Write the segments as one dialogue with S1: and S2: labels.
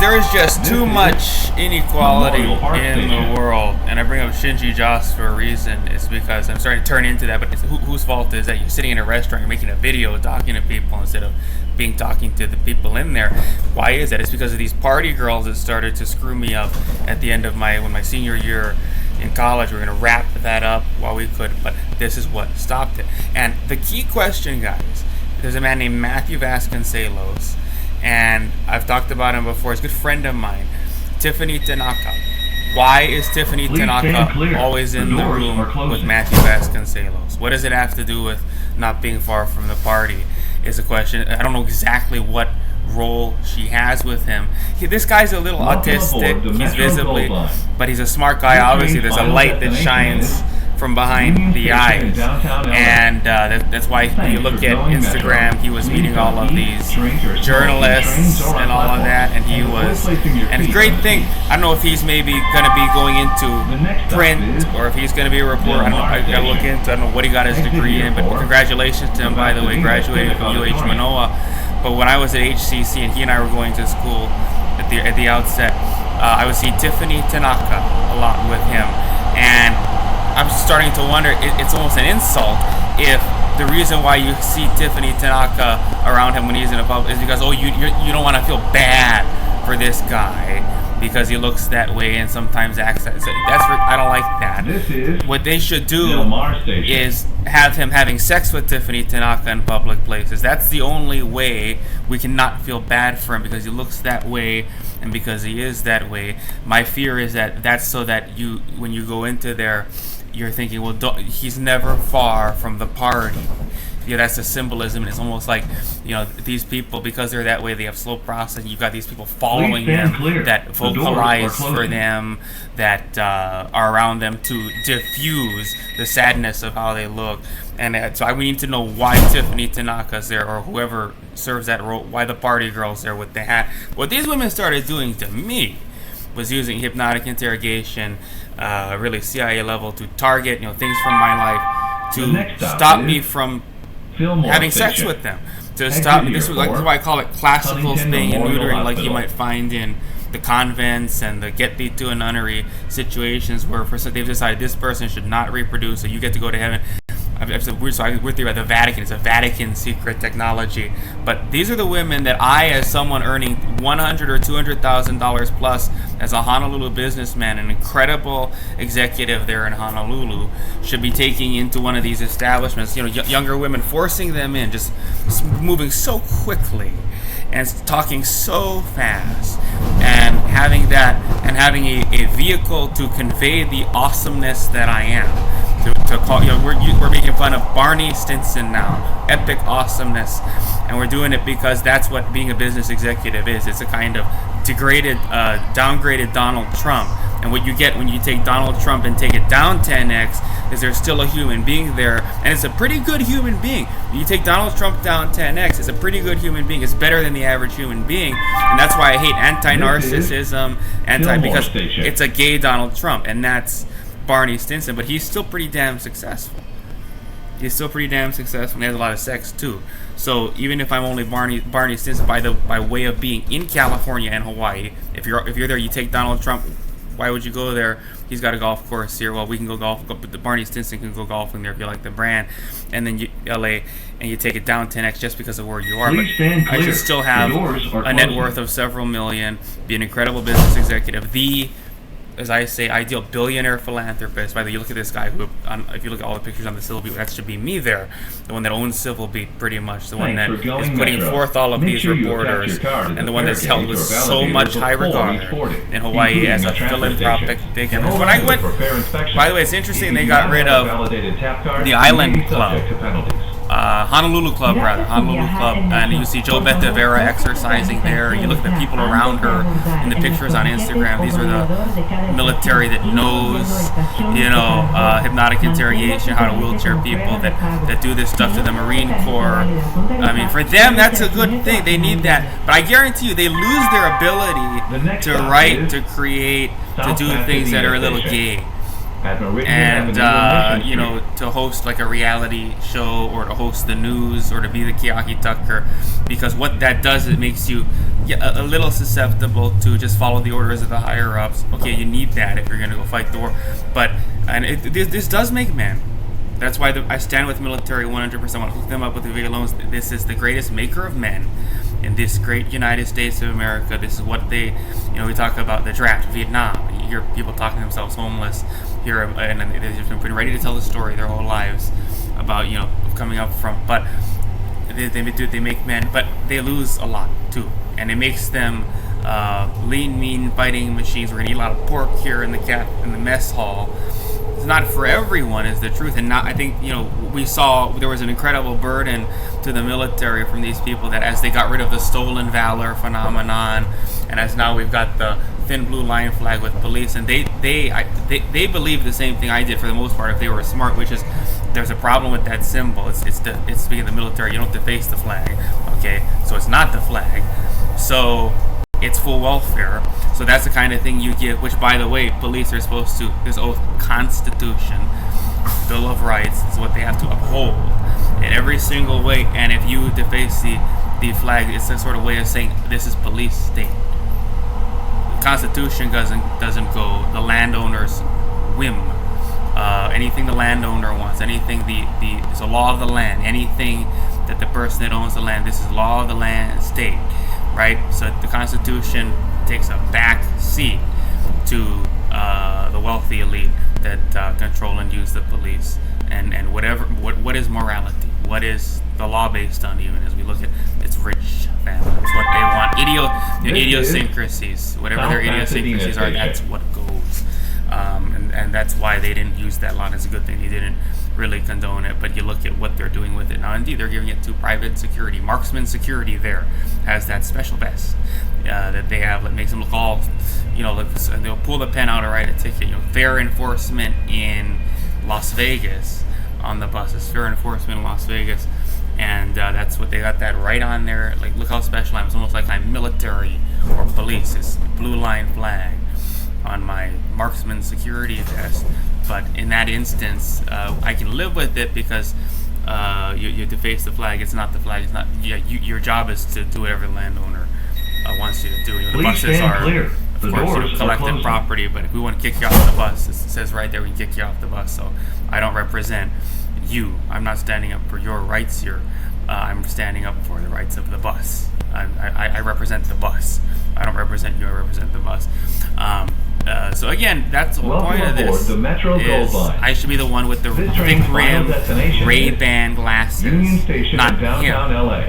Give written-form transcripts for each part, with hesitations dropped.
S1: there is just too much inequality in the world, and I bring up Shinji Joss for a reason. It's because I'm starting to turn into that, but whose fault is that? You're sitting in a restaurant, you're making a video talking to people instead of talking to the people in there. Why is that? It's because of these party girls that started to screw me up at the end of my senior year in college. We're going to wrap that up while we could, but this is what stopped it. And the key question, guys, there's a man named Matthew Vasconcelos, and I've talked about him before. He's a good friend of mine, Tiffany Tanaka. Why is Tiffany Tanaka always in the room with Matthew Vasconcelos? What does it have to do with not being far from the party is a question. I don't know exactly what role she has with him. This guy's a little autistic, he's visibly, but he's a smart guy. Obviously, there's a light that shines from behind the eyes, and that's why when you look at Instagram, he was meeting all of these journalists and all of that, and it's a great thing. I don't know if he's maybe going to be going into print or if he's going to be a reporter. I don't know. I got to look into. I don't know what he got his degree in, but congratulations to him, by the way, graduating from UH Manoa. But when I was at HCC and he and I were going to school at the outset, I would see Tiffany Tanaka a lot with him, and I'm starting to wonder, it's almost an insult if the reason why you see Tiffany Tanaka around him when he's in a pub is because, you don't want to feel bad for this guy because he looks that way and sometimes acts that. I don't like that. What they should do is have him having sex with Tiffany Tanaka in public places. That's the only way we can not feel bad for him, because he looks that way and because he is that way. My fear is that that's so that when you go into there, you're thinking, well, he's never far from the party. That's the symbolism, and it's almost like, these people, because they're that way, they have slow processing. You've got these people following them that vocalize for them, that are around them to diffuse the sadness of how they look. And so we need to know why Tiffany Tanaka's there, or whoever serves that role, why the party girl's there with the hat. What these women started doing to me was using hypnotic interrogation, really CIA level, to target things from my life, to stop me from having sex with them, to stop me. This is why I call it classical spaying and neutering, like you might find in the convents and the get thee to a nunnery situations, where they've decided this person should not reproduce, so you get to go to heaven. So I went through at the Vatican. It's a Vatican secret technology. But these are the women that I, as someone earning $100,000 or $200,000 plus as a Honolulu businessman, an incredible executive there in Honolulu, should be taking into one of these establishments. Younger women, forcing them in, just moving so quickly and talking so fast, and having a vehicle to convey the awesomeness that I am. To call, we're making fun of Barney Stinson now, epic awesomeness, and we're doing it because that's what being a business executive is. It's a kind of downgraded Donald Trump. And what you get when you take Donald Trump and take it down 10x is there's still a human being there, and it's a pretty good human being. When you take Donald Trump down 10x, it's a pretty good human being. It's better than the average human being, and that's why I hate anti-narcissism, because it's a gay Donald Trump, and that's Barney Stinson. But he's still pretty damn successful. And he has a lot of sex too. So even if I'm only Barney Stinson by way of being in California and Hawaii, if you're there, you take Donald Trump. Why would you go there? He's got a golf course here. Well, we can go golf, but the Barney Stinson can go golfing there if you like the brand. And then LA, and you take it down 10x just because of where you are. But I should still have a net worth of several million, be an incredible business executive, as I say, ideal billionaire philanthropist. By the way, you look at this guy who, if you look at all the pictures on the Civil Beat, that should be me there. The one that owns Civil Beat, pretty much. The one that is putting forth all of these reporters, and the one that's held with so much high regard in Hawaii as a philanthropic figure. When I went, by the way, it's interesting, they got rid of the Island Club. Honolulu Club, and you see Joe Betavera exercising there. You look at the people around her in the pictures on Instagram. These are the military that knows, hypnotic interrogation, how to wheelchair people, that do this stuff to the Marine Corps. I mean, for them, that's a good thing. They need that. But I guarantee you, they lose their ability to write, to create, to do things that are a little gay. And to host like a reality show, or to host the news, or to be the Keaki Tucker, because what that does, it makes you yeah, a little susceptible to just follow the orders of the higher ups. Okay, you need that if you're gonna go fight the war, but this does make men. That's why I stand with military 100%. I want to hook them up with the video loans. This is the greatest maker of men in this great United States of America. This is what they, we talk about the draft, Vietnam. You hear people talking themselves homeless here, and they've been ready to tell the story their whole lives about, coming up from. But they make men, but they lose a lot too, and it makes them lean, mean fighting machines. We're gonna eat a lot of pork here in the mess hall. It's not for everyone, is the truth, and I think we saw there was an incredible burden to the military from these people that as they got rid of the stolen valor phenomenon, and as now we've got the thin blue line flag with police, and they believe the same thing I did for the most part if they were smart, which is there's a problem with that symbol. It's being the military. You don't deface the flag, okay? So it's not the flag. So it's full welfare. So that's the kind of thing you give, which, by the way, police are supposed to, this oath, Constitution, Bill of Rights is what they have to uphold in every single way. And if you deface the flag, it's a sort of way of saying this is police state. The Constitution doesn't go the landowner's whim. Anything the landowner wants, anything it's a law of the land, anything that the person that owns the land, this is law of the land state. Right, so the Constitution takes a back seat to the wealthy elite that control and use the police, and what is morality? What is the law based on? Even as we look at it's rich families, what they want, idiosyncrasies, whatever their idiosyncrasies are, that's what goes, and that's why they didn't use that law. It's a good thing they didn't really condone it, but you look at what they're doing with it now. Indeed, they're giving it to private security. Marksman Security there has that special vest that they have that makes them look all, and they'll pull the pen out to write a ticket. Fair enforcement in Las Vegas on the buses. Fair enforcement in Las Vegas, and that's what they got that right on there. Like, look how special I am. It's almost like I'm military or police. It's blue line flag on my Marksman Security vest. But in that instance, I can live with it because you deface the flag. It's not the flag. It's not. Yeah, your job is to do whatever the landowner wants you to do. The buses are, of course, collective property. But if we want to kick you off the bus, it says right there we can kick you off the bus. So I don't represent you. I'm not standing up for your rights here. I'm standing up for the rights of the bus. I represent the bus. I don't represent you. I represent the bus. So again, that's the whole point of this.
S2: The Metro
S1: is I should be the one with the thick rim Ray-Ban glasses,
S2: Union Station
S1: not
S2: in downtown
S1: him.
S2: LA.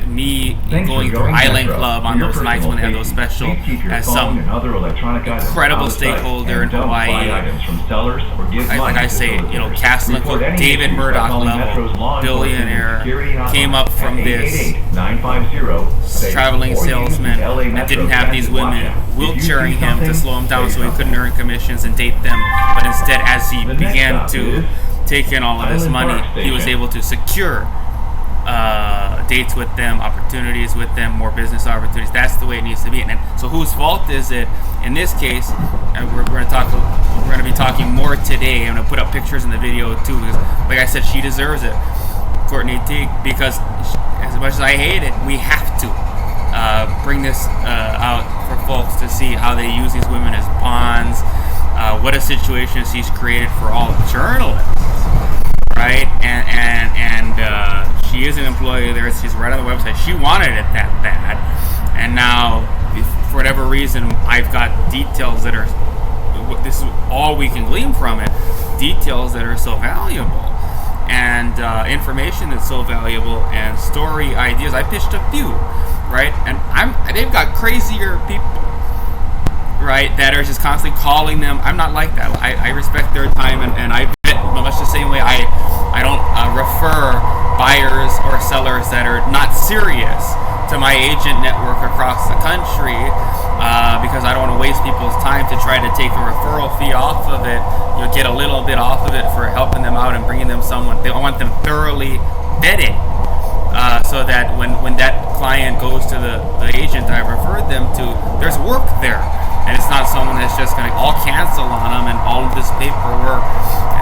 S1: Me
S2: Thanks
S1: going
S2: for
S1: through Island
S2: Metro.
S1: Club on
S2: For your
S1: those nights when they have those special,
S2: please keep your
S1: as
S2: phone
S1: some
S2: and other electronic items
S1: incredible
S2: out of sight,
S1: stakeholder
S2: and
S1: in
S2: don't buy
S1: Hawaii.
S2: items from sellers or give
S1: Like
S2: money
S1: I
S2: to
S1: say,
S2: solicitors.
S1: Castle
S2: Report any
S1: David
S2: issues by
S1: Murdoch
S2: calling
S1: level
S2: Metro's law enforcement
S1: billionaire
S2: security hotline
S1: came up from
S2: at
S1: this
S2: 888-950-SAFE,
S1: traveling
S2: or use the
S1: salesman
S2: LA
S1: that
S2: Metro
S1: didn't have these
S2: Transit
S1: women
S2: watch app. If you
S1: wheelchairing
S2: see
S1: him to
S2: something,
S1: slow him down
S2: say
S1: so he
S2: something.
S1: couldn't earn commissions and date them, but instead as he
S2: The next
S1: began
S2: stop
S1: to
S2: is
S1: take in all of this
S2: Island
S1: money,
S2: Park
S1: he was
S2: Station.
S1: able to secure dates with them, opportunities with them, more business opportunities. That's the way it needs to be. And so whose fault is it in this case? And we're going to be talking more today. I'm going to put up pictures in the video too, because like I said, she deserves it, Courtney Teague, because as much as I hate it, we have to bring this out for folks to see how they use these women as pawns, what a situation she's created for all journalists, right? And she is an employee there. She's right on the website. She wanted it that bad, and now, for whatever reason, I've got details that are. This is all we can glean from it. Details that are so valuable, and information that's so valuable, and story ideas. I pitched a few, right? And they've got crazier people, right, that are just constantly calling them. I'm not like that. I respect their time, and I bet much the same way I don't refer buyers or sellers that are not serious to my agent network across the country, because I don't want to waste people's time to try to take a referral fee off of it. You'll get a little bit off of it for helping them out and bringing them someone. I want them thoroughly vetted, so that when that client goes to the agent I referred them to, there's work there. And it's not someone that's just going to all cancel on them, and all of this paperwork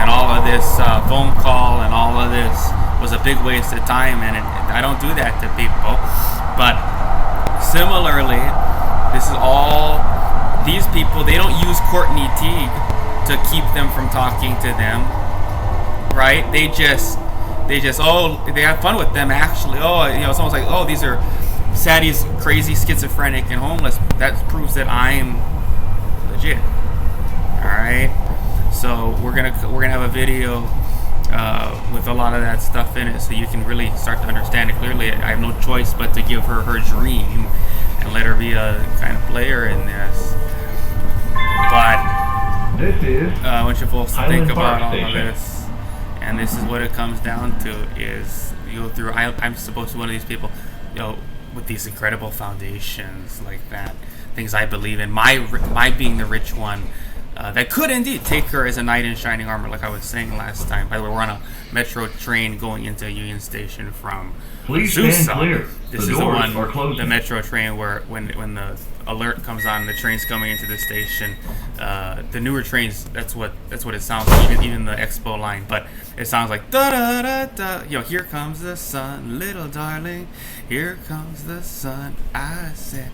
S1: and all of this phone call and all of this was a big waste of time. And I don't do that to people. But Similarly, this is all these people. They don't use Courtney Teague to keep them from talking to them, right? They just they have fun with them. Actually, someone's like, oh, these are Sadie's crazy, schizophrenic, and homeless. That proves that I'm legit. All right. So we're gonna have a video with a lot of that stuff in it, so you can really start to understand it clearly. I have no choice but to give her dream and let her be a kind of player in this. But
S2: This is
S1: I want you folks to
S2: Highland
S1: think about
S2: Park
S1: all of
S2: Station.
S1: this, and this is what it comes down to: is you go through. I'm supposed to be one of these people, with these incredible foundations like that, things I believe in. My being the rich one. That could indeed take her as a knight in shining armor, like I was saying last time. By the way, we're on a metro train going into Union Station from
S2: Please
S1: Azusa.
S2: stand clear.
S1: This
S2: The
S1: is the
S2: doors
S1: one,
S2: are closing.
S1: the metro train where when the alert comes on, the train's coming into the station. The newer trains, that's what it sounds like. Even the Expo line, but it sounds like da da da da. Here comes the sun, little darling. Here comes the sun. I said,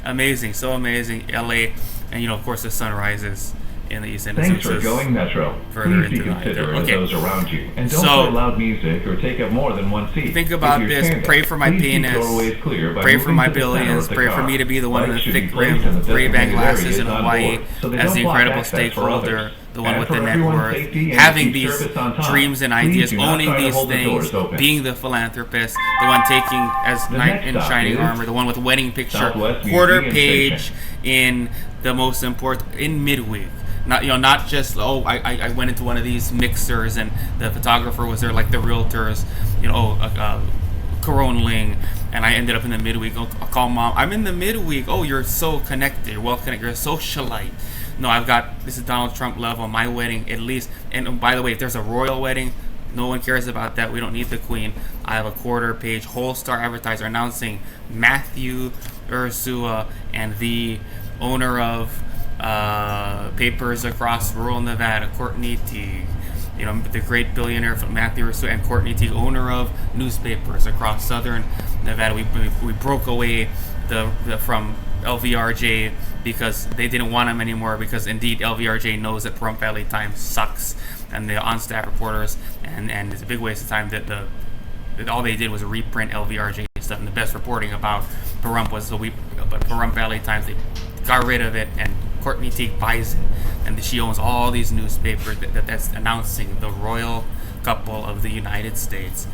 S1: amazing, so amazing. LA. And of course, the sun rises in the East End.
S2: Thanks for going Metro.
S1: Further
S2: Please be
S1: into the night.
S2: considerate of
S1: Okay.
S2: those around you, and don't
S1: So-
S2: play loud music or take up more than one seat.
S1: Think about
S2: If you're
S1: this.
S2: standing,
S1: Pray for my
S2: please keep
S1: penis.
S2: doorways clear by
S1: Pray for
S2: moving
S1: my
S2: to the center
S1: billions.
S2: of the
S1: Pray for
S2: car.
S1: me to be the one with
S2: Lights
S1: the
S2: should be
S1: thick
S2: placed
S1: rim,
S2: in the
S1: Ray-Ban
S2: designated
S1: glasses
S2: areas
S1: in
S2: on
S1: Hawaii
S2: board, so they
S1: as
S2: don't
S1: the
S2: block
S1: incredible
S2: access for
S1: stakeholder,
S2: others.
S1: the one
S2: And
S1: with
S2: for
S1: the net
S2: everyone's
S1: worth,
S2: safety and
S1: having
S2: keep
S1: these
S2: service on time,
S1: dreams and
S2: please
S1: ideas,
S2: do not
S1: owning
S2: try to
S1: these
S2: hold the
S1: things,
S2: doors open.
S1: being the philanthropist, the one taking as
S2: The
S1: knight
S2: next
S1: in
S2: stop
S1: shining
S2: is
S1: armor, the one with the wedding picture,
S2: Southwest
S1: quarter
S2: Museum
S1: page
S2: Station.
S1: in the most important in midweek. Not just I went into one of these mixers and the photographer was there, like the realtors, Corone Ling, and I ended up in the midweek. I'll call mom. I'm in the midweek. Oh, you're so connected. You're well connected. You're a socialite. No, this is Donald Trump level. My wedding, at least. And by the way, if there's a royal wedding, no one cares about that. We don't need the queen. I have a quarter-page whole star advertiser announcing Matthew Ursua and the owner of papers across rural Nevada, Courtney Teague. The great billionaire Matthew Ursua and Courtney Teague, owner of newspapers across southern Nevada. We broke away from LVRJ because they didn't want him anymore, because indeed LVRJ knows that Pahrump Valley Times sucks, and the on-staff reporters, and it's a big waste of time that all they did was reprint LVRJ stuff, and the best reporting about Pahrump was but Pahrump Valley Times, they got rid of it, and Courtney Teague buys it, and she owns all these newspapers that's announcing the royal couple of the United States.